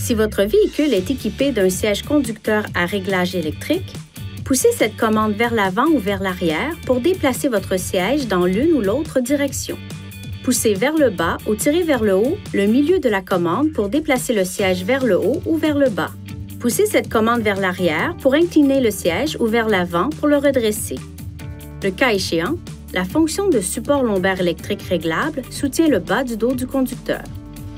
Si votre véhicule est équipé d'un siège conducteur à réglage électrique, poussez cette commande vers l'avant ou vers l'arrière pour déplacer votre siège dans l'une ou l'autre direction. Poussez vers le bas ou tirez vers le haut le milieu de la commande pour déplacer le siège vers le haut ou vers le bas. Poussez cette commande vers l'arrière pour incliner le siège ou vers l'avant pour le redresser. Le cas échéant, la fonction de support lombaire électrique réglable soutient le bas du dos du conducteur.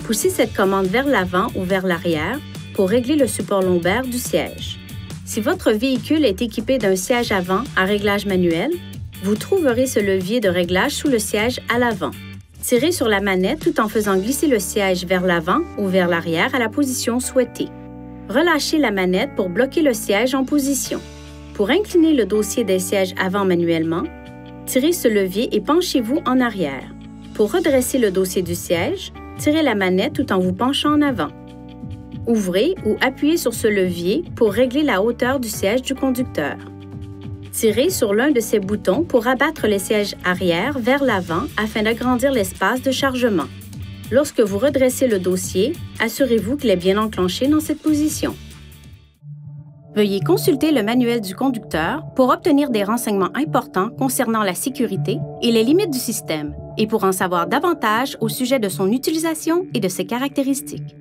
Poussez cette commande vers l'avant ou vers l'arrière pour régler le support lombaire du siège. Si votre véhicule est équipé d'un siège avant à réglage manuel, vous trouverez ce levier de réglage sous le siège à l'avant. Tirez sur la manette tout en faisant glisser le siège vers l'avant ou vers l'arrière à la position souhaitée. Relâchez la manette pour bloquer le siège en position. Pour incliner le dossier des sièges avant manuellement, tirez ce levier et penchez-vous en arrière. Pour redresser le dossier du siège, tirez la manette tout en vous penchant en avant. Ouvrez ou appuyez sur ce levier pour régler la hauteur du siège du conducteur. Tirez sur l'un de ces boutons pour abattre les sièges arrière vers l'avant afin d'agrandir l'espace de chargement. Lorsque vous redressez le dossier, assurez-vous qu'il est bien enclenché dans cette position. Veuillez consulter le manuel du conducteur pour obtenir des renseignements importants concernant la sécurité et les limites du système et pour en savoir davantage au sujet de son utilisation et de ses caractéristiques.